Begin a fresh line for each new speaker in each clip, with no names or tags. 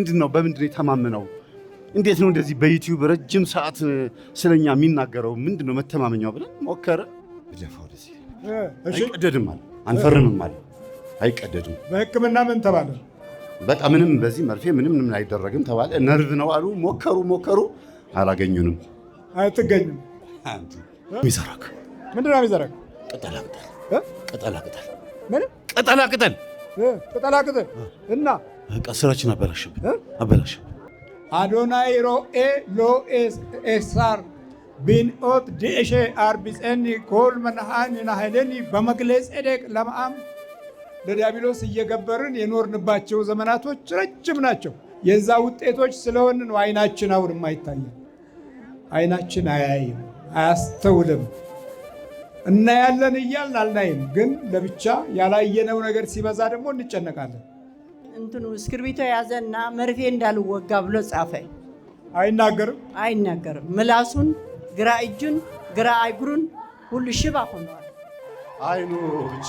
ምንድነው? በምንድነው የተማመነው? እንዴት ነው እንደዚህ በዩቲዩብ ረጅም ሰዓት ስለኛ የሚናገረው? ምንድነው መተማመኛው ብለን ሞከረ። ደፋው ደስ አይቀደድም አለ፣ አንፈርምም አለ። አይቀደድም።
በሕክምና ምን ተባለ?
በቃ ምንም በዚህ መርፌ ምንም አይደረግም ተባለ። ነርቭ ነው አሉ። ሞከሩ፣ አላገኙንም።
አትገኝም።
ሚዘራክ
ምንድነው የሚዘራክ?
ቅጠላቅጠል
ምን ቅጠላቅጠል እና
ስራችን አበላሽብን።
አዶናይ ሮኤ ሎኤስ ኤሳር ቢንኦት ዲኤሼ አርቢፀኒ ኮል መናሃን ናሄለኒ በመግለጽ ኤዴቅ ለማአም ለዲያብሎስ እየገበርን የኖርንባቸው ዘመናቶች ረጅም ናቸው። የዛ ውጤቶች ስለሆን ነው አይናችን አሁንም አይታይም። አይናችን አያይም፣ አያስተውልም። እናያለን እያልን አልናይም። ግን ለብቻ ያላየነው ነገር ሲበዛ ደግሞ እንጨነቃለን።
እንትኑ እስክርቢቶ ያዘና መርፌ እንዳልወጋ ብሎ ጻፈ።
አይናገርም።
ምላሱን፣ ግራ እጁን፣ ግራ እግሩን ሁሉ ሽባ ሆኗል።
አይኖቼ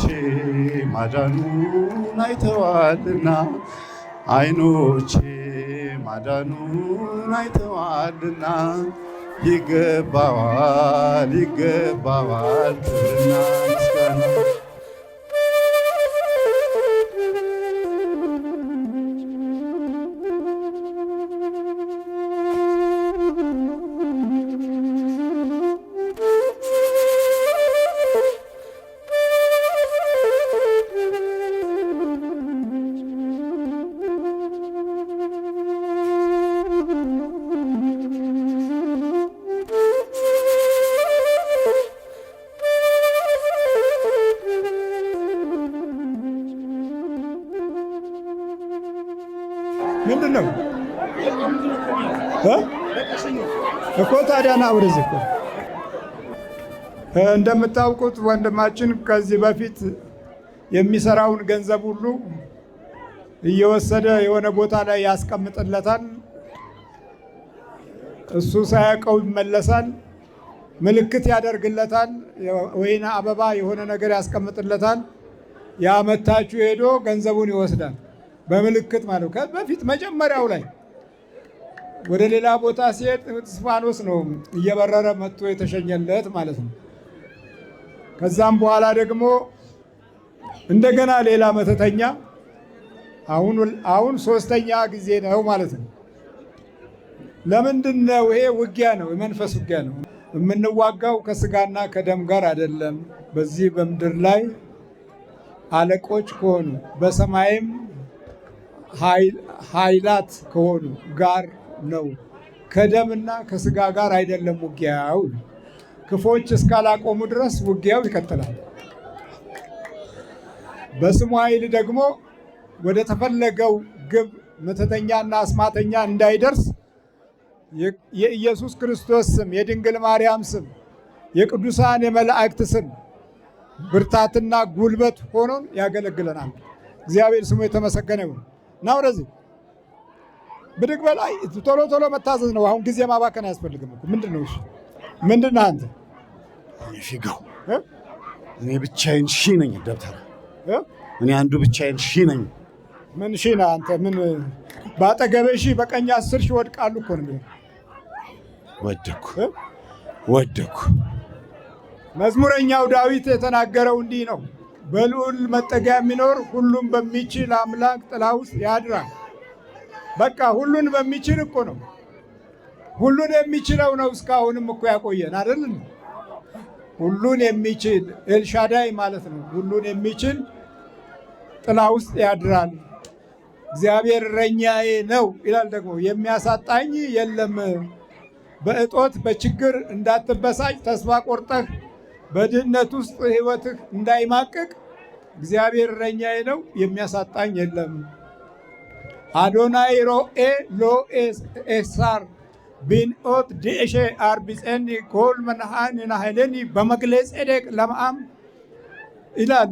ማዳኑን አይተዋልና፣ አይኖቼ ማዳኑን አይተዋልና፣ ይገባዋል ክብርና ምስጋና።
ምንድን ነው እኮ ታዲያ? ና ወደዚህ እኮ እንደምታውቁት ወንድማችን ከዚህ በፊት የሚሰራውን ገንዘብ ሁሉ እየወሰደ የሆነ ቦታ ላይ ያስቀምጥለታል። እሱ ሳያውቀው ይመለሳል። ምልክት ያደርግለታል። ወይና አበባ የሆነ ነገር ያስቀምጥለታል። ያመታችሁ ሄዶ ገንዘቡን ይወስዳል። በምልክት ማለት ነው። በፊት መጀመሪያው ላይ ወደ ሌላ ቦታ ሲሄድ እስጢፋኖስ ነው እየበረረ መጥቶ የተሸኘለት ማለት ነው። ከዛም በኋላ ደግሞ እንደገና ሌላ መተተኛ አሁን ሶስተኛ ጊዜ ነው ማለት ነው። ለምንድን ነው ይሄ? ውጊያ ነው፣ የመንፈስ ውጊያ ነው። የምንዋጋው ከስጋና ከደም ጋር አይደለም። በዚህ በምድር ላይ አለቆች ከሆኑ በሰማይም ኃይላት ከሆኑ ጋር ነው። ከደምና ከስጋ ጋር አይደለም ውጊያው። ክፎች እስካላቆሙ ድረስ ውጊያው ይቀጥላል። በስሙ ኃይል ደግሞ ወደ ተፈለገው ግብ መተተኛና አስማተኛ እንዳይደርስ የኢየሱስ ክርስቶስ ስም፣ የድንግል ማርያም ስም፣ የቅዱሳን የመላእክት ስም ብርታትና ጉልበት ሆኖን ያገለግለናል። እግዚአብሔር ስሙ የተመሰገነ ይሁን። እና ወደዚህ ብድግ በላይ ቶሎ መታዘዝ ነው። አሁን ጊዜ ማባከን አያስፈልግም እኮ። ምንድን ነው እሱ? ምንድን ነህ አንተ?
ፊጋው እኔ ብቻዬን ሺህ ነኝ። ደብተር እኔ አንዱ ብቻዬን ሺህ ነኝ።
ምን ሺህ ነህ አንተ? ምን በአጠገበህ ሺህ በቀኝ 10 ሺህ ወድቃሉ እኮ ነው።
ወደኩ።
መዝሙረኛው ዳዊት የተናገረው እንዲህ ነው። በልዑል መጠጊያ የሚኖር ሁሉን በሚችል አምላክ ጥላ ውስጥ ያድራል። በቃ ሁሉን በሚችል እኮ ነው። ሁሉን የሚችለው ነው እስካሁንም እኮ ያቆየን አይደል? ሁሉን የሚችል ኤልሻዳይ ማለት ነው። ሁሉን የሚችል ጥላ ውስጥ ያድራል። እግዚአብሔር እረኛዬ ነው ይላል። ደግሞ የሚያሳጣኝ የለም። በእጦት በችግር እንዳትበሳጭ፣ ተስፋ ቆርጠህ በድህነት ውስጥ ሕይወትህ እንዳይማቅቅ እግዚአብሔር እረኛዬ ነው፣ የሚያሳጣኝ የለም። አዶናይ ሮኤ ሎኤስ ኤሳር ቢንኦት ዲኤሼ አርቢፀኒ ኮል መናሃን ናሄለኒ በመግለጽ ኤዴቅ ለማአም ይላል።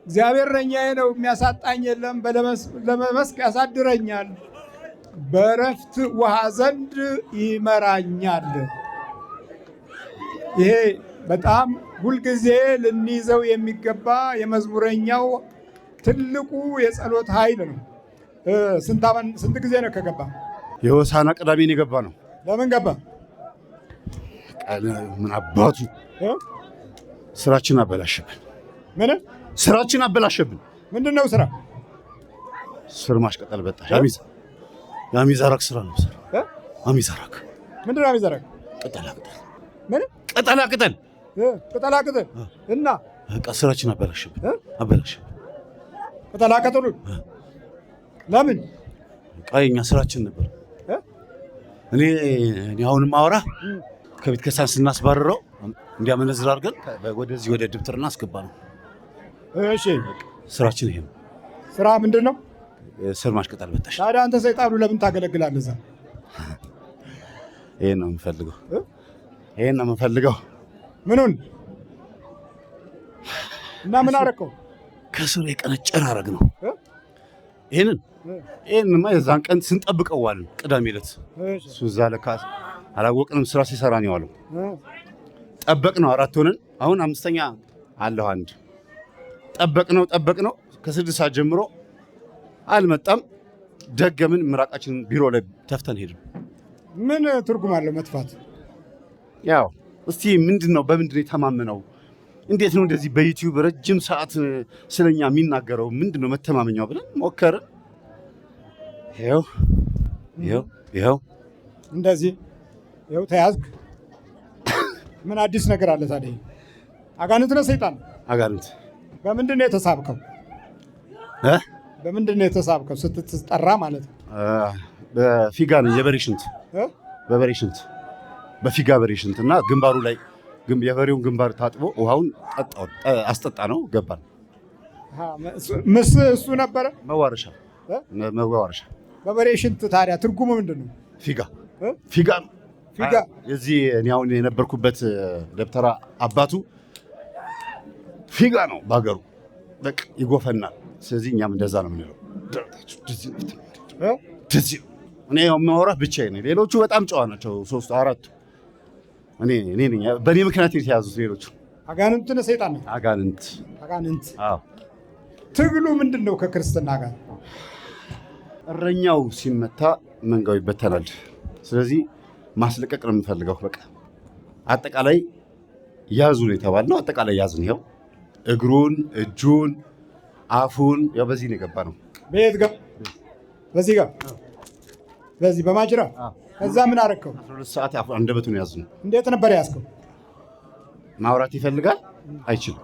እግዚአብሔር እረኛዬ ነው፣ የሚያሳጣኝ የለም። በለመስክ ያሳድረኛል፣ በእረፍት ውሃ ዘንድ ይመራኛል። ይሄ በጣም ሁልጊዜ ልንይዘው የሚገባ የመዝሙረኛው ትልቁ የጸሎት ኃይል ነው። ስንት ጊዜ ነው ከገባ?
የሆሳዕና ቅዳሜን የገባ ነው።
ለምን ገባ?
ምን አባቱ ስራችን አበላሸብን።
ምን
ስራችን አበላሸብን?
ምንድን ነው ስራ?
ስር ማሽቀጠል በጣሽ የአሚዛራክ ስራ ነው። አሚዛራክ
ምንድን ነው አሚዛራክ?
ቅጠላቅጠል።
ምን
ቅጠላቅጠል?
ቅጠላቅጠል እና
በቃ ስራችን አበላሸብን።
ቅጠላቅጠሉን ለምን?
በቃ የኛ ስራችን ነበር። እኔ አሁን ማወራ ከቤተ ክርስቲያን ስናስባርረው እንዲያመነዝር አድርገን ወደዚህ ወደ ድብትርና አስገባ ነው።
እሺ
ስራችን ይሄ ነው።
ስራ ምንድን ነው?
ስር ማሽቀጠል በጣሽ።
ታዲያ አንተ ሰይጣኑ ለምን ታገለግላለህ እዛ?
ይሄን ነው የምፈልገው። ምኑን?
እና ምን አደረከው?
ከስር የቀነጨር አረግ ነው። ይሄንማ የዛን ቀን ስንጠብቀው ዋልን። ቅዳሜ ዕለት እሱ እዛ ለካ አላወቅንም። ስራ ሲሰራ ነው ያለው። ጠበቅነው 4 ሆነን አሁን 5ኛ አለሁ አንድ ጠበቅነው ከ6 ሰዓት ጀምሮ አልመጣም። ደገምን። ምራቃችንን ቢሮ ላይ ተፍተን ሄድን።
ምን ትርጉም አለው መጥፋት?
ያው እስቲ ምንድነው በምንድነው የተማመነው? እንዴት ነው እንደዚህ በዩቲዩብ ረጅም ሰዓት ስለኛ የሚናገረው? ምንድነው መተማመኛው ብለን ሞከርን። ይኸው
እንደዚህ ይኸው ተያዝክ። ምን አዲስ ነገር አለ ታዲያ? አጋንንት ነው ሰይጣን?
አጋንንት።
በምንድን ነው የተሳብከው? በምንድን ነው የተሳብከው ስትጠራ ማለት ነው?
በፊጋ ነው የበሬ ሽንት። በፊጋ በሬ ሽንት እና ግንባሩ ላይ የበሬውን ግንባር ታጥቦ ውሃውን አስጠጣ ነው ገባን።
እሱ ነበረ
መዋረሻ።
በበሬ ሽንት። ታዲያ ትርጉሙ ምንድን ነው? ፊጋ የዚህ እኔ አሁን የነበርኩበት ደብተራ አባቱ ፊጋ ነው ባገሩ። በቃ ይጎፈናል። ስለዚህ እኛም እንደዛ ነው የምንለው። እኔ የማወራህ ብቻዬን ነኝ። ሌሎቹ በጣም ጨዋ ናቸው። 3 4 እኔ ነኝ። በእኔ ምክንያት የተያዙት ሌሎቹ። አጋንንት ነው ሰይጣን ነው?
አጋንንት።
አዎ። ትግሉ ምንድን ነው ከክርስትና ጋር?
እረኛው ሲመታ መንጋው ይበተናል። ስለዚህ ማስለቀቅ ነው የምፈልገው። በቃ አጠቃላይ ያዙ ነው የተባልነው። አጠቃላይ ያዝን። ይኸው እግሩን፣ እጁን፣ አፉን ያው በዚህ ነው የገባ ነው።
በየት ጋር? በዚህ ጋር በዚህ በማጅራ። ከዛ ምን አደረከው?
12 ሰዓት አንደበቱን ያዝነው።
እንዴት ነበር ያዝከው?
ማውራት ይፈልጋል አይችልም።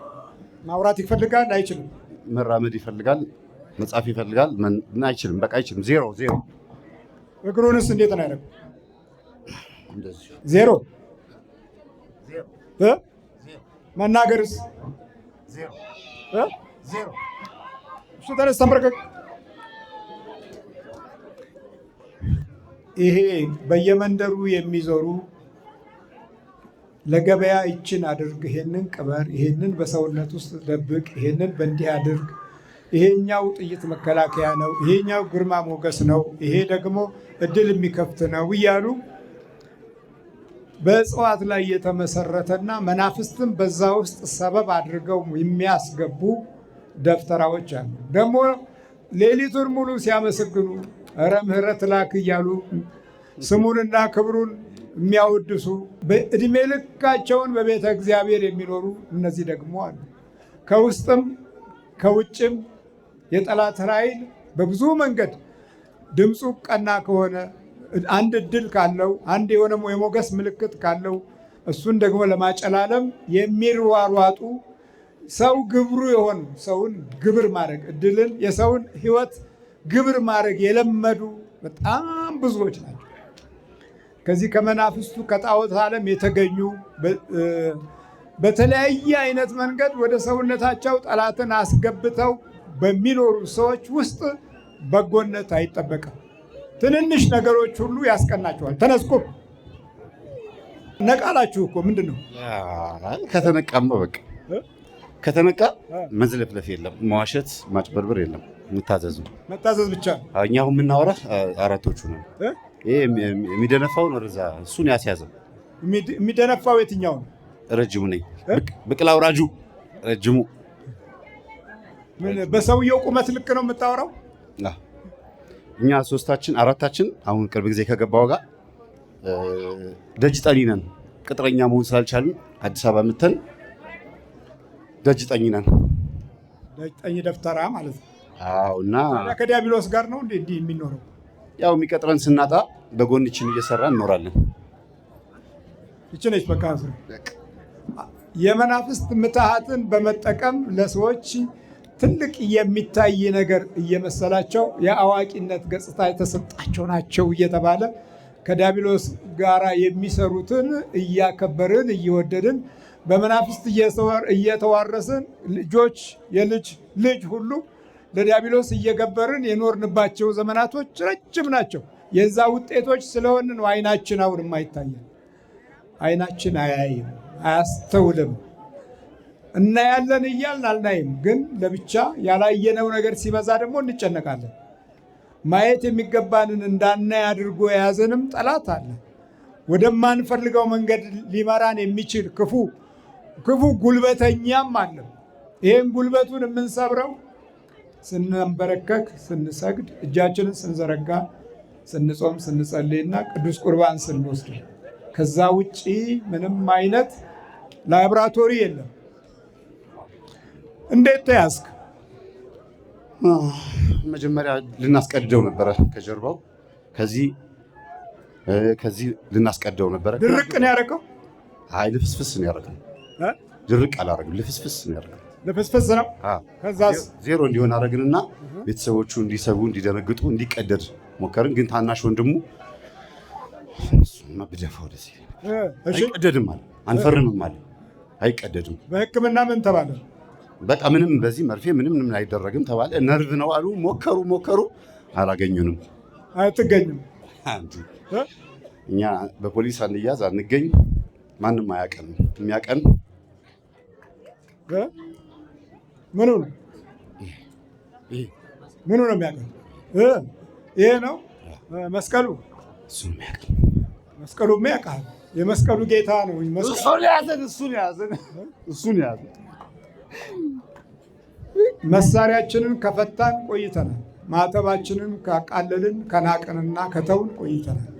ማውራት ይፈልጋል አይችልም።
መራመድ ይፈልጋል፣ መጻፍ ይፈልጋል፣ አይችልም። በቃ አይችልም። ዜሮ።
እግሩንስ እንዴት ነው ያደረገው?
እንደዚህ
ዜሮ። መናገርስ
ዜሮ።
እሱ ተነስ ተንበርከክ። ይሄ በየመንደሩ የሚዞሩ ለገበያ ይችን አድርግ፣ ይሄንን ቅበር፣ ይሄንን በሰውነት ውስጥ ደብቅ፣ ይሄንን በእንዲህ አድርግ፣ ይሄኛው ጥይት መከላከያ ነው፣ ይሄኛው ግርማ ሞገስ ነው፣ ይሄ ደግሞ እድል የሚከፍት ነው እያሉ በእጽዋት ላይ የተመሰረተና መናፍስትም በዛ ውስጥ ሰበብ አድርገው የሚያስገቡ ደብተራዎች አሉ። ደግሞ ሌሊቱን ሙሉ ሲያመሰግኑ እረ ምህረት ላክ እያሉ ስሙንና ክብሩን የሚያወድሱ በእድሜ ልካቸውን በቤተ እግዚአብሔር የሚኖሩ እነዚህ ደግሞ አሉ። ከውስጥም ከውጭም የጠላት ኃይል በብዙ መንገድ ድምፁ ቀና ከሆነ አንድ እድል ካለው አንድ የሆነ የሞገስ ምልክት ካለው እሱን ደግሞ ለማጨላለም የሚሯሯጡ ሰው ግብሩ የሆኑ ሰውን ግብር ማድረግ እድልን የሰውን ሕይወት ግብር ማድረግ የለመዱ በጣም ብዙዎች ናቸው። ከዚህ ከመናፍስቱ ከጣዖት ዓለም የተገኙ በተለያየ አይነት መንገድ ወደ ሰውነታቸው ጠላትን አስገብተው በሚኖሩ ሰዎች ውስጥ በጎነት አይጠበቅም። ትንንሽ ነገሮች ሁሉ ያስቀናቸዋል። ተነስኩ ነቃላችሁ እኮ ምንድን ነው?
ከተነቃማ በቃ ከተነቃ መዝለፍለፍ የለም፣ መዋሸት ማጭበርበር የለም።
መታዘዝ ብቻ።
እኛ አሁን የምናወራ አራቶቹ ነው። ይሄ የሚደነፋውን እርዛ እሱን ያስያዘው።
የሚደነፋው የትኛው ነው?
ረጅሙ ነኝ። ብቅል አውራጁ ረጅሙ።
በሰውየው ቁመት ልክ ነው የምታወራው?
እኛ ሶስታችን አራታችን አሁን ቅርብ ጊዜ ከገባው ጋር ደጅ ጠኒ ነን። ቅጥረኛ መሆን ስላልቻልን አዲስ አበባ መተን ደጅ ጠኒ ነን።
ደጅ ጠኒ ደፍተራ ማለት ነው።
አዎ። እና
ከዲያብሎስ ጋር ነው እንዴ የሚኖረው?
ያው የሚቀጥረን ስናጣ በጎንችን እየሰራን እንኖራለን።
ይችነች በቃ የመናፍስት ምትሃትን በመጠቀም ለሰዎች ትልቅ የሚታይ ነገር እየመሰላቸው የአዋቂነት ገጽታ የተሰጣቸው ናቸው እየተባለ ከዲያብሎስ ጋራ የሚሰሩትን እያከበርን እየወደድን በመናፍስት እየተዋረስን ልጆች የልጅ ሁሉ ለዲያብሎስ እየገበርን የኖርንባቸው ዘመናቶች ረጅም ናቸው። የዛ ውጤቶች ስለሆን ነው አይናችን አሁንም አይታየን። አይናችን አያይም፣ አያስተውልም። እናያለን እያልን አልናይም። ግን ለብቻ ያላየነው ነገር ሲበዛ ደግሞ እንጨነቃለን። ማየት የሚገባንን እንዳናይ አድርጎ የያዘንም ጠላት አለ። ወደማንፈልገው መንገድ ሊመራን የሚችል ክፉ ጉልበተኛም አለ። ይህን ጉልበቱን የምንሰብረው ስንንበረከክ፣ ስንሰግድ፣ እጃችንን ስንዘረጋ፣ ስንጾም፣ ስንጸልይና ቅዱስ ቁርባን ስንወስድ፣ ከዛ ውጪ ምንም አይነት ላብራቶሪ የለም። እንዴት ተያዝክ?
መጀመሪያ ልናስቀድደው ነበረ ከጀርባው ከዚህ ልናስቀድደው ነበረ።
ድርቅ ነው ያደረገው?
አይ ልፍስፍስ ነው ያደረገው። ድርቅ አላደረግም፣ ልፍስፍስ ነው ያደረገው።
ልፍስፍስ ነው። ከዛስ
ዜሮ እንዲሆን አደረግንና ቤተሰቦቹ እንዲሰቡ፣ እንዲደነግጡ፣ እንዲቀደድ ሞከርን። ግን ታናሽ ወንድሙ እሱማ ብደፋው ደስ አይቀደድም አለ፣ አንፈርምም አለ፣ አይቀደድም።
በሕክምና ምን ተባለ?
በቃ ምንም በዚህ መርፌ ምንም አይደረግም ተባለ። ነርቭ ነው አሉ። ሞከሩ፣ አላገኙንም።
አትገኝም።
እኛ በፖሊስ አንያዝ አንገኝ፣ ማንም አያቀንም። የሚያቀን
ምኑ ነው? ምኑ ነው የሚያቀን? ይሄ ነው መስቀሉ።
እሱን የሚያቀን
መስቀሉ ያውቃል። የመስቀሉ ጌታ ነው። እሱን ያዘን። መሳሪያችንን ከፈታን ቆይተናል። ማተባችንን ካቃለልን ከናቅንና ከተውን ቆይተናል።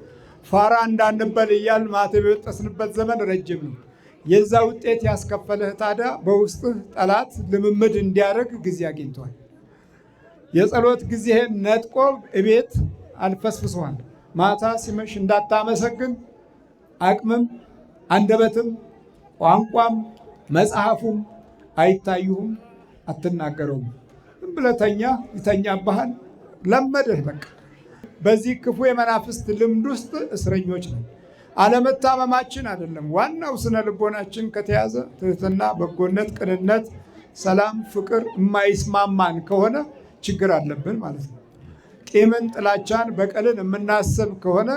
ፋራ እንዳንበል እያል ማተብ የወጠስንበት ዘመን ረጅም ነው። የዛ ውጤት ያስከፈለህ ታዲያ በውስጥህ ጠላት ልምምድ እንዲያደርግ ጊዜ አግኝቷል። የጸሎት ጊዜህን ነጥቆ እቤት አልፈስፍሰዋል። ማታ ሲመሽ እንዳታመሰግን አቅምም አንደበትም ቋንቋም መጽሐፉም አይታዩህም፣ አትናገረውም። ዝም ብለህ ተኛ፣ ይተኛብሃል። ለመደህ በቃ። በዚህ ክፉ የመናፍስት ልምድ ውስጥ እስረኞች ነው። አለመታመማችን አይደለም ዋናው፣ ስነ ልቦናችን ከተያዘ ትህትና፣ በጎነት፣ ቅንነት፣ ሰላም፣ ፍቅር የማይስማማን ከሆነ ችግር አለብን ማለት ነው። ቂምን፣ ጥላቻን፣ በቀልን የምናስብ ከሆነ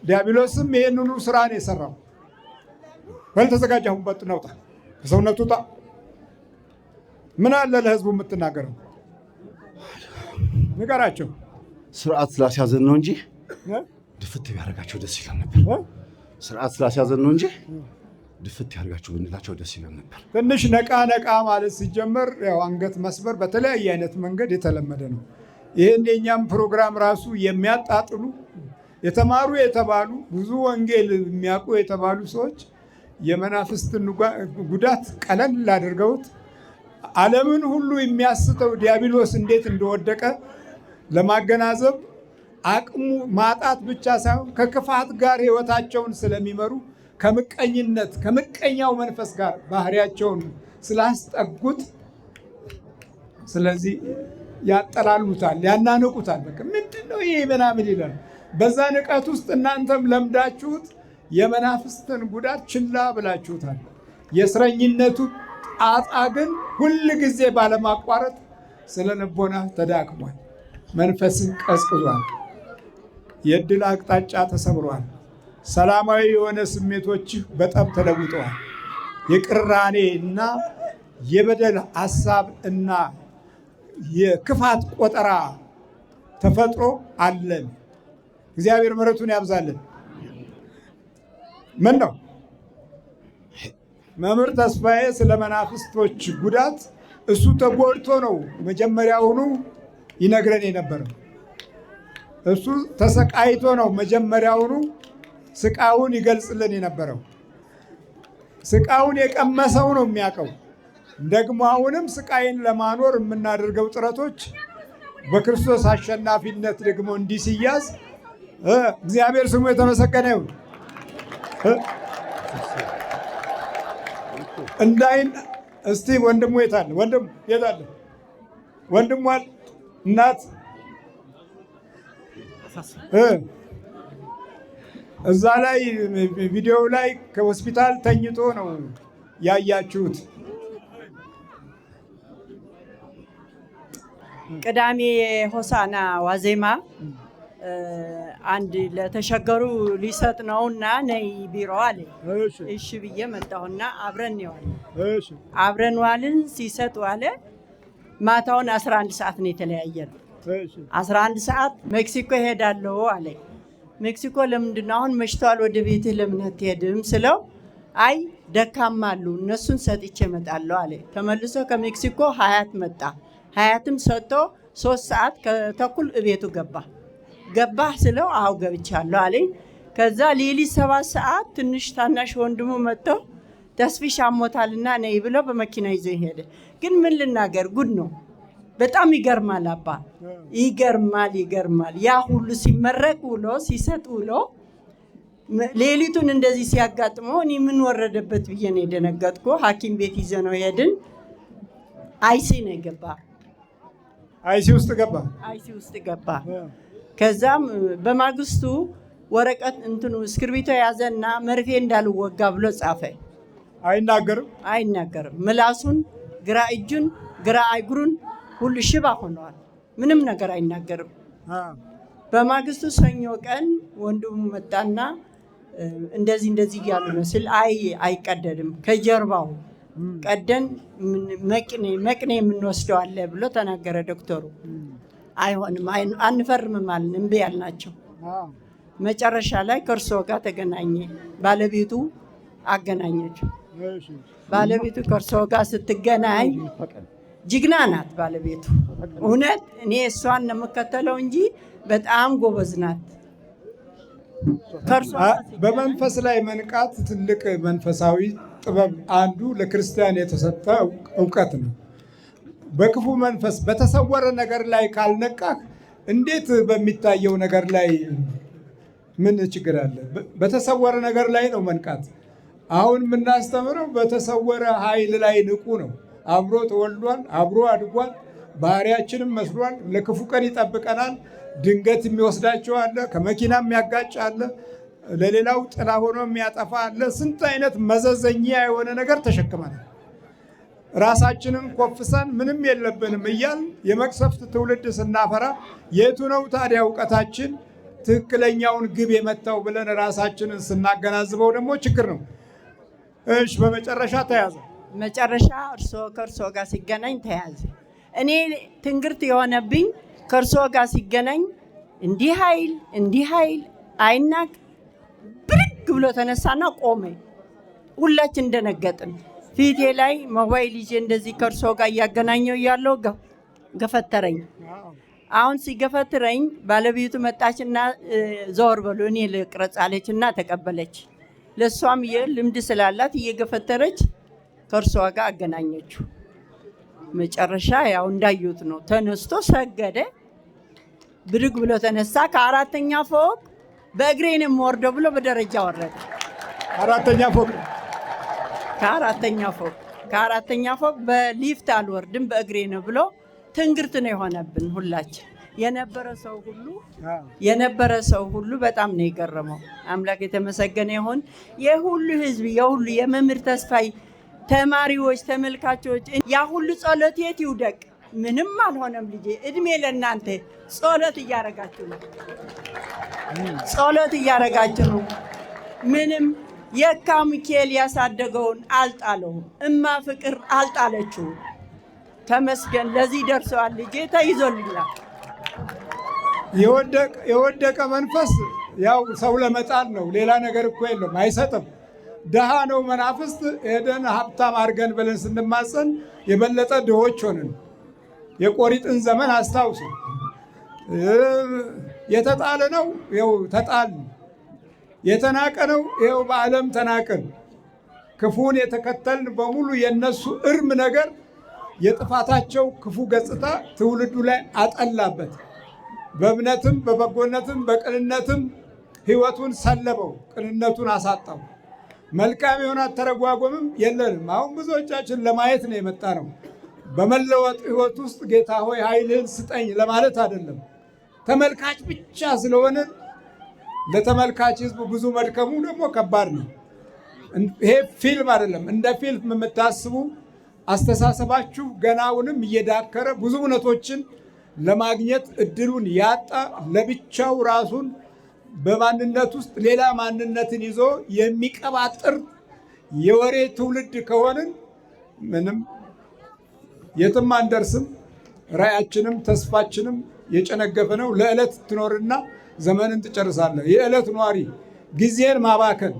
ዲያብሎስም ይህንኑ ስራ ነው የሰራው። በል ተዘጋጅ፣ አሁን በጥ ነውጣ፣ ከሰውነቱ ውጣ። ምን አለ ለህዝቡ የምትናገረው? ንገራቸው።
ስርዓት ስላስያዘን ነው እንጂ ድፍት ቢያደርጋቸው ደስ ይላል ነበር። ስርዓት ስላስያዘን ነው እንጂ ድፍት ያደርጋቸው ብንላቸው ደስ ይላል ነበር።
ትንሽ ነቃ ማለት ሲጀመር ያው አንገት መስበር በተለያየ አይነት መንገድ የተለመደ ነው። ይህን የኛም ፕሮግራም ራሱ የሚያጣጥሉ የተማሩ የተባሉ ብዙ ወንጌል የሚያውቁ የተባሉ ሰዎች የመናፍስትን ጉዳት ቀለል አድርገውት ዓለምን ሁሉ የሚያስተው ዲያብሎስ እንዴት እንደወደቀ ለማገናዘብ አቅሙ ማጣት ብቻ ሳይሆን ከክፋት ጋር ህይወታቸውን ስለሚመሩ ከምቀኝነት ከምቀኛው መንፈስ ጋር ባህሪያቸውን ስላስጠጉት፣ ስለዚህ ያጠላሉታል፣ ያናንቁታል። በቃ ምንድነው ይሄ ምናምን ይላል። በዛ ንቀት ውስጥ እናንተም ለምዳችሁት የመናፍስትን ጉዳት ችላ ብላችሁታል። የእስረኝነቱ ጣጣ ግን ሁል ጊዜ ባለማቋረጥ ስለ ልቦና ተዳክሟል። መንፈስን ቀዝቅዟል። የእድል አቅጣጫ ተሰብሯል። ሰላማዊ የሆነ ስሜቶችህ በጠብ ተለውጠዋል። የቅራኔ እና የበደል ሐሳብ እና የክፋት ቆጠራ ተፈጥሮ አለን። እግዚአብሔር ምሕረቱን ያብዛልን። ምን ነው መምህር ተስፋዬ ስለ መናፍስቶች ጉዳት እሱ ተጎድቶ ነው መጀመሪያውኑ ይነግረን የነበረው። እሱ ተሰቃይቶ ነው መጀመሪያውኑ ስቃውን ይገልጽልን የነበረው። ስቃውን የቀመሰው ነው የሚያውቀው። ደግሞ አሁንም ስቃይን ለማኖር የምናደርገው ጥረቶች በክርስቶስ አሸናፊነት ደግሞ እንዲህ ሲያዝ እግዚአብሔር ስሙ የተመሰገነ ይሁን። እንዳይን እስቲ ወንድሙ የታለ? ወንድሙ የታለ? ወንድሙ እናት እዛ ላይ ቪዲዮው ላይ ከሆስፒታል ተኝቶ ነው ያያችሁት።
ቅዳሜ ሆሳና ዋዜማ አንድ ለተሸገሩ ሊሰጥ ነውና ነይ ቢሮ አለ። እሺ ብዬ መጣሁና አብረን አብረን ዋልን። ሲሰጥ ዋለ። ማታውን 11 ሰዓት ነው የተለያየነው። 11 ሰዓት ሜክሲኮ እሄዳለሁ አለ። ሜክሲኮ ለምንድን ነው አሁን መሽቷል፣ ወደ ቤትህ ለምን አትሄድም ስለው አይ ደካማ አሉ እነሱን ሰጥቼ እመጣለሁ አለ። ተመልሶ ከሜክሲኮ ሀያት መጣ። ሀያትም ሰጥቶ 3 ሰዓት ከተኩል እቤቱ ገባህ ስለው አው ገብቻለሁ አለኝ። ከዛ ሌሊት 7 ሰዓት ትንሽ ታናሽ ወንድሙ መጥቶ ተስፊሽ አሞታልና ነይ ብሎ በመኪና ይዞ ሄደ። ግን ምን ልናገር ጉድ ነው። በጣም ይገርማል አባ፣ ይገርማል። ያ ሁሉ ሲመረቅ ውሎ ሲሰጥ ውሎ ሌሊቱን እንደዚህ ሲያጋጥመው እኔ ምን ወረደበት ብዬ ነው የደነገጥኩ። ሐኪም ቤት ይዘ ነው ሄድን። አይሲ ነው ገባ።
አይሲ ውስጥ ገባ። ከዛም በማግስቱ ወረቀት እንትኑ እስክርቢቶ ያዘና መርፌ እንዳልወጋ ብሎ ጻፈ። አይናገርም። ምላሱን፣ ግራ እጁን፣ ግራ እግሩን ሁሉ ሽባ ሆነዋል። ምንም ነገር አይናገርም። በማግስቱ ሰኞ ቀን ወንድሙ መጣና እንደዚህ እያሉ ነው ስል አይቀደድም ከጀርባው ቀደን መቅኔ የምንወስደው አለ ብሎ ተናገረ ዶክተሩ። አይሆንም አንፈርምም አልን፣ እምቢ ያልናቸው። መጨረሻ ላይ ከእርሶ ጋር ተገናኘ። ባለቤቱ አገናኘችው። ባለቤቱ ከእርሶ ጋር ስትገናኝ ጅግና ናት ባለቤቱ። እውነት እኔ እሷን ነው የምከተለው እንጂ በጣም ጎበዝ ናት። በመንፈስ ላይ መንቃት ትልቅ መንፈሳዊ ጥበብ አንዱ ለክርስቲያን የተሰጠ እውቀት ነው። በክፉ መንፈስ በተሰወረ ነገር ላይ ካልነቃህ እንዴት በሚታየው ነገር ላይ ምን ችግር አለ? በተሰወረ ነገር ላይ ነው መንቃት። አሁን የምናስተምረው በተሰወረ ኃይል ላይ ንቁ ነው። አብሮ ተወልዷል፣ አብሮ አድጓል፣ ባህሪያችንም መስሏል። ለክፉ ቀን ይጠብቀናል። ድንገት የሚወስዳቸው አለ፣ ከመኪና የሚያጋጭ አለ፣ ለሌላው ጥላ ሆኖ የሚያጠፋ አለ። ስንት አይነት መዘዘኛ የሆነ ነገር ተሸክመናል። ራሳችንን ኮፍሰን ምንም የለብንም እያል የመቅሰፍት ትውልድ ስናፈራ የቱ ነው ታዲያ እውቀታችን ትክክለኛውን ግብ የመታው ብለን ራሳችንን ስናገናዝበው ደግሞ ችግር ነው። እሺ፣ በመጨረሻ ተያዘ።
መጨረሻ ከእርሶ ጋር ሲገናኝ ተያዘ። እኔ ትንግርት የሆነብኝ ከእርሶ ጋር ሲገናኝ እንዲህ ኃይል አይናቅ ብድግ ብሎ ተነሳና ቆመ። ሁላችን እንደነገጥን። ፊቴ ላይ ሞባይል ይዤ እንደዚህ ከእርሶ ጋር እያገናኘው ያለው ገፈተረኝ። አሁን ሲገፈትረኝ ባለቤቱ መጣችና ዘወር በሉ እኔ ልቅረጽ አለችና ተቀበለች። ለእሷም ልምድ ስላላት እየገፈተረች ከእርሷ ጋር አገናኘችው። መጨረሻ ያው እንዳዩት ነው። ተነስቶ ሰገደ። ብድግ ብሎ ተነሳ። ከአራተኛ ፎቅ በእግሬን የምወርደው ብሎ በደረጃ ወረደ። ከአራተኛ ፎቅ በሊፍት አልወርድም በእግሬ ነው ብሎ ትንግርት ነው የሆነብን ሁላችን። የነበረ ሰው ሁሉ በጣም ነው የገረመው። አምላክ የተመሰገነ ይሁን። የሁሉ ህዝብ የሁሉ የመምህር ተስፋይ ተማሪዎች፣ ተመልካቾች ያ ሁሉ ጸሎት የት ይውደቅ? ምንም አልሆነም ልጄ። እድሜ ለእናንተ ጸሎት እያረጋችሁ ነው። ምንም የካ ሚካኤል ያሳደገውን አልጣለውም። እማ ፍቅር አልጣለችውም። ተመስገን ለዚህ ደርሰዋል ልጄ። ተይዞልኛል።
የወደቀ መንፈስ ያው ሰው ለመጣል ነው። ሌላ ነገር እኮ የለም፣ አይሰጥም። ድሃ ነው መናፍስት። ሄደን ሀብታም አድርገን ብለን ስንማፀን የበለጠ ድሆች ሆንን። የቆሪጥን ዘመን አስታውሱ። የተጣለ ነው ይኸው ተጣል፣ የተናቀ ነው ይኸው በዓለም ተናቅን። ክፉን የተከተልን በሙሉ የነሱ እርም ነገር የጥፋታቸው ክፉ ገጽታ ትውልዱ ላይ አጠላበት። በእምነትም በበጎነትም በቅንነትም ሕይወቱን ሰለበው፣ ቅንነቱን አሳጣው። መልካም የሆነ አተረጓጎምም የለንም። አሁን ብዙዎቻችን ለማየት ነው የመጣ ነው። በመለወጥ ሕይወት ውስጥ ጌታ ሆይ ኃይልህን ስጠኝ ለማለት አይደለም። ተመልካች ብቻ ስለሆነ ለተመልካች ሕዝብ ብዙ መድከሙ ደግሞ ከባድ ነው። ይሄ ፊልም አይደለም። እንደ ፊልም የምታስቡ አስተሳሰባችሁ ገናውንም እየዳከረ ብዙ እውነቶችን ለማግኘት እድሉን ያጣ ለብቻው ራሱን በማንነት ውስጥ ሌላ ማንነትን ይዞ የሚቀባጥር የወሬ ትውልድ ከሆንን ምንም የትም አንደርስም። ራዕያችንም ተስፋችንም የጨነገፈ ነው። ለዕለት ትኖርና ዘመንን ትጨርሳለህ። የዕለት ኗሪ ጊዜን ማባከን፣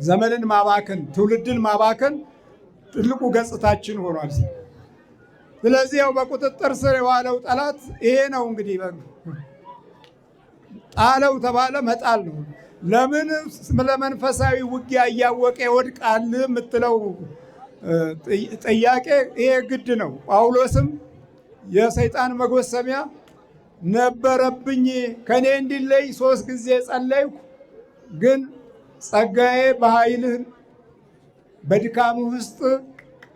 ዘመንን ማባከን፣ ትውልድን ማባከን ትልቁ ገጽታችን ሆኗል። ስለዚህ ያው በቁጥጥር ስር የዋለው ጠላት ይሄ ነው። እንግዲህ ጣለው ተባለ መጣል ነው። ለምን ለመንፈሳዊ ውጊያ እያወቀ ይወድቃል የምትለው ጥያቄ ይሄ ግድ ነው። ጳውሎስም የሰይጣን መጎሰሚያ ነበረብኝ፣ ከኔ እንዲለይ 3 ጊዜ ጸለይኩ፣ ግን ጸጋዬ በኃይልህ በድካሙ ውስጥ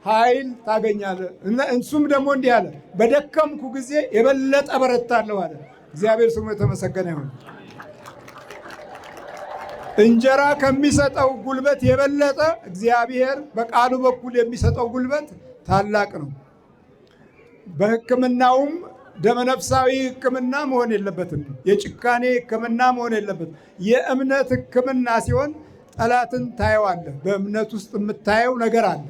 ኃይል ታገኛለህ። እሱም ደግሞ እንዲህ አለ፣ በደከምኩ ጊዜ የበለጠ በረታለሁ አለ። እግዚአብሔር ስሙ የተመሰገነ ይሁን። እንጀራ ከሚሰጠው ጉልበት የበለጠ እግዚአብሔር በቃሉ በኩል የሚሰጠው ጉልበት ታላቅ ነው። በሕክምናውም ደመነፍሳዊ ሕክምና መሆን የለበትም። የጭካኔ ሕክምና መሆን የለበትም። የእምነት ሕክምና ሲሆን ጠላትን ታየዋለህ። በእምነት ውስጥ የምታየው ነገር አለ።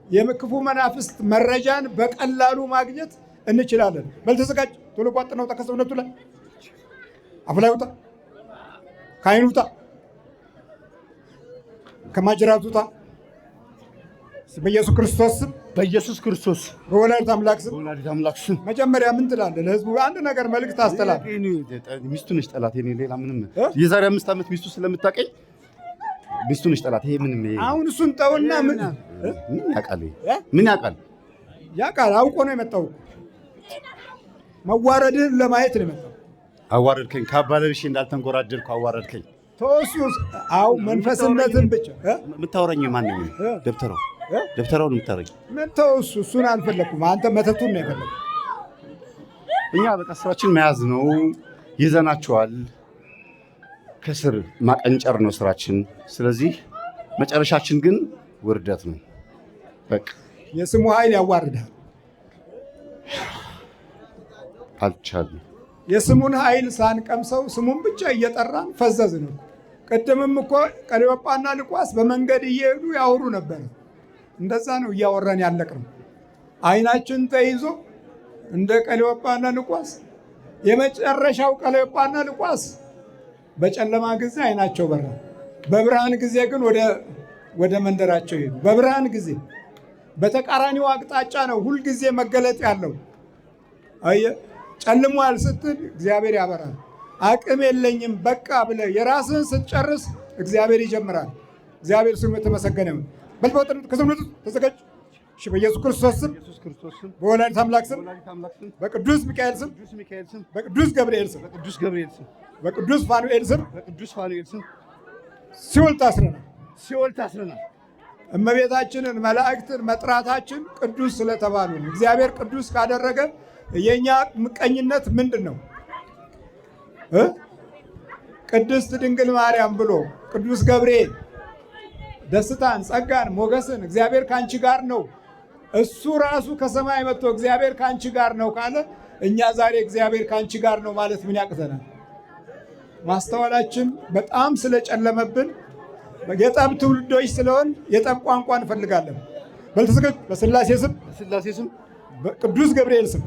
የክፉ መናፍስት መረጃን በቀላሉ ማግኘት እንችላለን። በልተዘጋጅ ቶሎ ቋጥነው ከሰውነቱ ላይ አፍ ላይ ውጣ፣ ከዓይኑ ውጣ፣ ከማጅራቱ ውጣ። በኢየሱስ ክርስቶስ ስም፣
በኢየሱስ ክርስቶስ
በወላዲተ አምላክ ስም፣
በወላዲተ አምላክ ስም።
መጀመሪያ ምን ትላለህ? ለህዝቡ አንድ ነገር መልእክት አስተላልፍ።
ሚስቱ ነች ጠላት። የኔ ሌላ ምንም የዛሬ 5 ዓመት ሚስቱ ስለምታውቀኝ ሚስቱ ነች ጠላት። ይሄ ምንም
አሁን እሱን ተውና ምን
ያውቃል? ምን ያውቃል?
ያውቃል። አውቆ ነው የመጣው። መዋረድህን ለማየት ነው የመጣው።
አዋረድከኝ። ካባ ለብሼ እንዳልተንጎራደድኩ አዋረድከኝ።
ተወሱስ አው መንፈስነትን ብቻ
የምታወራኝ ማን ነው? ደብተራውን የምታወራኝ
ምን? ተወሱ እሱን አልፈለኩም። አንተ መተቱን ነው የፈለኩ።
እኛ በቃ ስራችን መያዝ ነው። ይዘናቸዋል። ከስር ማቀንጨር ነው ስራችን። ስለዚህ መጨረሻችን ግን ውርደት ነው። በቃ
የስሙ ኃይል ያዋርዳል።
አልቻልንም።
የስሙን ኃይል ሳንቀምሰው ስሙን ብቻ እየጠራን ፈዘዝን ነው። ቅድምም እኮ ቀለዮጳና ልቋስ በመንገድ እየሄዱ ያወሩ ነበር። እንደዛ ነው እያወራን ያለቅነው። አይናችን ተይዞ እንደ ቀለዮጳና ልቋስ። የመጨረሻው ቀለዮጳና ልቋስ በጨለማ ጊዜ አይናቸው በራ፣ በብርሃን ጊዜ ግን ወደ መንደራቸው ሄዱ። በብርሃን ጊዜ በተቃራኒው አቅጣጫ ነው ሁልጊዜ መገለጥ ያለው። አየህ፣ ጨልሟል ስትል እግዚአብሔር ያበራል። አቅም የለኝም በቃ ብለህ የራስህን ስትጨርስ እግዚአብሔር ይጀምራል። እግዚአብሔር ስሙ የተመሰገነ ይሁን። በልፈወጥን ከሰውነቱ ተዘጋጅ። እሺ፣ በኢየሱስ ክርስቶስ ስም፣ በወላዲተ አምላክ ስም፣ በቅዱስ ሚካኤል ስም፣ በቅዱስ ገብርኤል ስም፣ በቅዱስ ፋኑኤል ስም ሲኦል ታስረናል። እመቤታችንን መላእክትን መጥራታችን ቅዱስ ስለተባሉ ነው። እግዚአብሔር ቅዱስ ካደረገ የኛ ምቀኝነት ምንድን ነው? ቅድስት ድንግል ማርያም ብሎ ቅዱስ ገብርኤል ደስታን፣ ጸጋን፣ ሞገስን እግዚአብሔር ካንቺ ጋር ነው፣ እሱ ራሱ ከሰማይ መጥቶ እግዚአብሔር ካንቺ ጋር ነው ካለ እኛ ዛሬ እግዚአብሔር ካንቺ ጋር ነው ማለት ምን ያቅተናል? ማስተዋላችን በጣም ስለጨለመብን የጠብ ትውልዶች ስለሆን የጠብ ቋንቋ እንፈልጋለን። በልተሰገድ በስላሴ ስም፣ በቅዱስ ገብርኤል ስም፣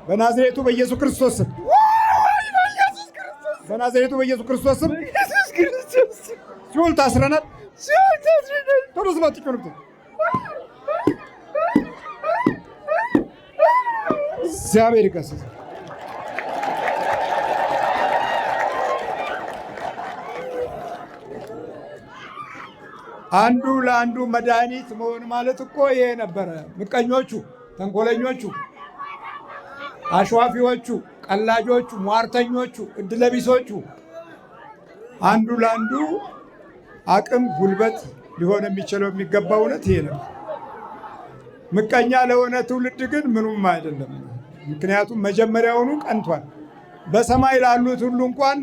በናዝሬቱ በኢየሱስ ክርስቶስ ስም፣ በናዝሬቱ በኢየሱስ ክርስቶስ ስም ሲኦል ታስረናል። ቶሎ ስማት ይቆርጡ። እግዚአብሔር ይገስጽ። አንዱ ለአንዱ መድኃኒት መሆን ማለት እኮ ይሄ ነበረ። ምቀኞቹ፣ ተንኮለኞቹ፣ አሸዋፊዎቹ፣ ቀላጆቹ፣ ሟርተኞቹ፣ እድለቢሶቹ አንዱ ለአንዱ አቅም ጉልበት ሊሆን የሚገባው እውነት ይሄ ነው። ምቀኛ ለሆነ ትውልድ ግን ምኑም አይደለም። ምክንያቱም መጀመሪያውኑ ቀንቷል። በሰማይ ላሉት ሁሉ እንኳን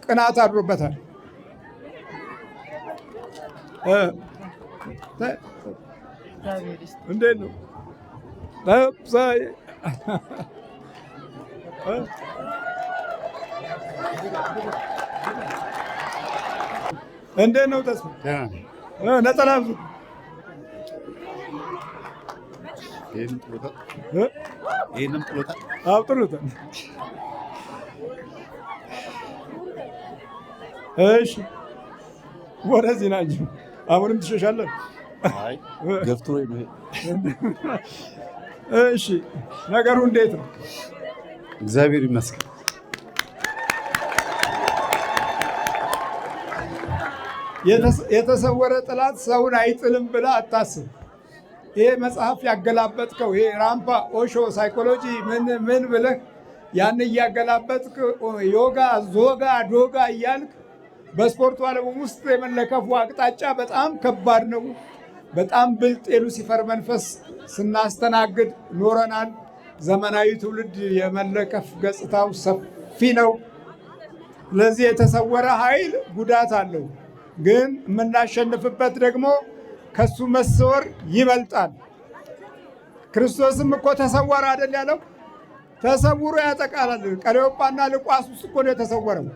ቅናት አድሮበታል። እንዴት ነው? እንዴት ነው? ተስፋ ነጠላ
ይሄንም ጥሎታል።
ጥሎታል። እሺ ወደዚህ ናቸው። አሁንም ትሸሻለህ?
አይ ገፍቶ ነው።
እሺ ነገሩ እንዴት ነው?
እግዚአብሔር ይመስገን።
የተሰወረ ጠላት ሰውን አይጥልም ብለህ አታስብ። ይሄ መጽሐፍ ያገላበጥከው ይሄ ራምፓ ኦሾ ሳይኮሎጂ ምን ብለህ ያን እያገላበጥክ ዮጋ ዞጋ ዶጋ እያልክ በስፖርቱ ዓለም ውስጥ የመለከፉ አቅጣጫ በጣም ከባድ ነው። በጣም ብልጥ የሉሲፈር መንፈስ ስናስተናግድ ኖረናል። ዘመናዊ ትውልድ የመለከፍ ገጽታው ሰፊ ነው። ስለዚህ የተሰወረ ኃይል ጉዳት አለው፣ ግን የምናሸንፍበት ደግሞ ከሱ መሰወር ይበልጣል። ክርስቶስም እኮ ተሰወረ አይደል ያለው? ተሰውሮ ያጠቃላል። ቀለዮጳና ልቋስ ውስጥ እኮ ነው የተሰወረው።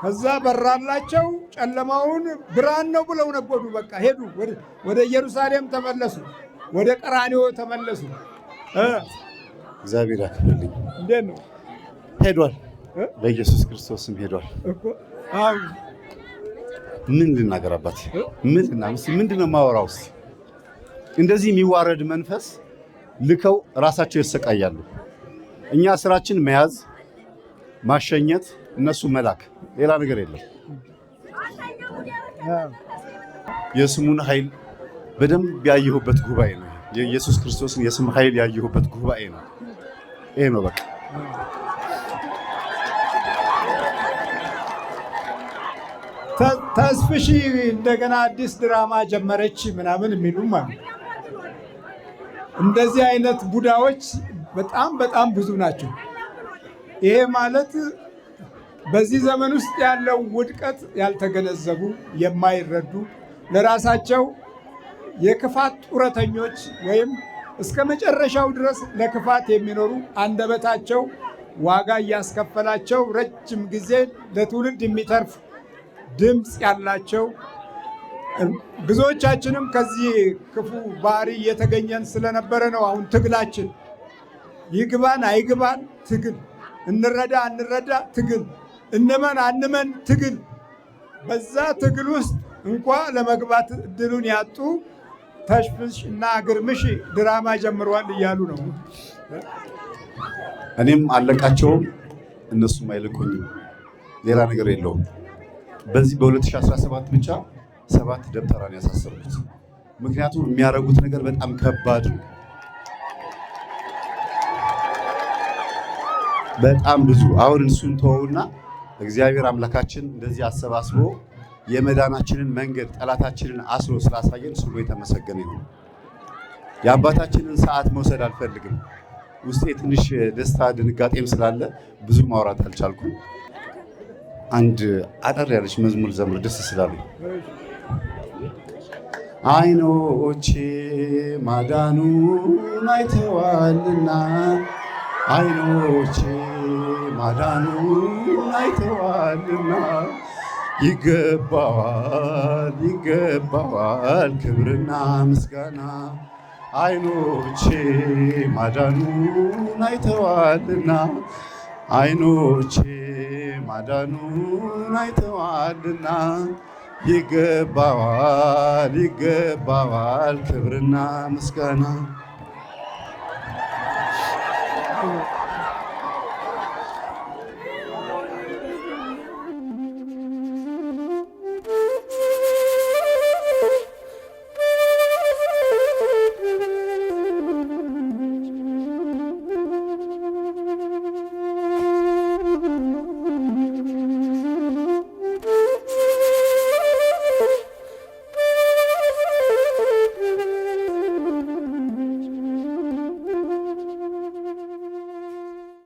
ከዛ በራላቸው፣ ጨለማውን ብርሃን ነው ብለው ነጎዱ። በቃ ሄዱ፣ ወደ ኢየሩሳሌም ተመለሱ፣ ወደ ቀራንዮ ተመለሱ።
እግዚአብሔር ያክብርልኝ።
እንዴት ነው?
ሄዷል፣ በኢየሱስ ክርስቶስም ሄዷል። ምን ልናገራባት? ምንድን ነው የማወራው? እንደዚህ የሚዋረድ መንፈስ ልከው ራሳቸው ይሰቃያሉ። እኛ ስራችን መያዝ፣ ማሸኘት፣ እነሱ መላክ፣ ሌላ ነገር የለም። የስሙን ኃይል በደንብ ያየሁበት ጉባኤ ነው። የኢየሱስ ክርስቶስን የስም ኃይል ያየሁበት ጉባኤ ነው። ይሄ ነው በቃ።
ተስፍሺ እንደገና አዲስ ድራማ ጀመረች ምናምን የሚሉም አሉ። እንደዚህ አይነት ቡዳዎች በጣም ብዙ ናቸው። ይሄ ማለት በዚህ ዘመን ውስጥ ያለው ውድቀት ያልተገነዘቡ የማይረዱ ለራሳቸው የክፋት ጡረተኞች ወይም እስከ መጨረሻው ድረስ ለክፋት የሚኖሩ አንደበታቸው ዋጋ እያስከፈላቸው ረጅም ጊዜ ለትውልድ የሚተርፍ ድምፅ ያላቸው ብዙዎቻችንም ከዚህ ክፉ ባህሪ እየተገኘን ስለነበረ ነው። አሁን ትግላችን ይግባን አይግባን ትግል፣ እንረዳ አንረዳ ትግል፣ እንመን አንመን ትግል። በዛ ትግል ውስጥ እንኳ ለመግባት እድሉን ያጡ ተሽፍሽ እና ግርምሽ ድራማ ጀምረዋል እያሉ ነው።
እኔም አለቃቸውም እነሱም አይልቁኝም። ሌላ ነገር የለውም። በዚህ በ2017 ብቻ 7 ደብተራን ያሳሰሩት። ምክንያቱም የሚያደርጉት ነገር በጣም ከባድ ነው። በጣም ብዙ። አሁን እሱን ተወውና እግዚአብሔር አምላካችን እንደዚህ አሰባስቦ የመዳናችንን መንገድ ጠላታችንን አስሮ ስላሳየን ስሙ የተመሰገነ ይሁን። የአባታችንን ሰዓት መውሰድ አልፈልግም። ውስጤ ትንሽ ደስታ ድንጋጤም ስላለ ብዙ ማውራት አልቻልኩም። አንድ አጠር ያለች መዝሙር ዘምር ደስ ስላለኝ። አይኖቼ ማዳኑን አይተዋልና፣ አይኖቼ ማዳኑን አይተዋልና፣ ይገባዋል ይገባዋል ክብርና ምስጋና። አይኖቼ ማዳኑን አይተዋልና፣ አይኖቼ ማዳኑን አይተዋልና፣ ይገባዋል ይገባዋል ክብርና ምስጋና።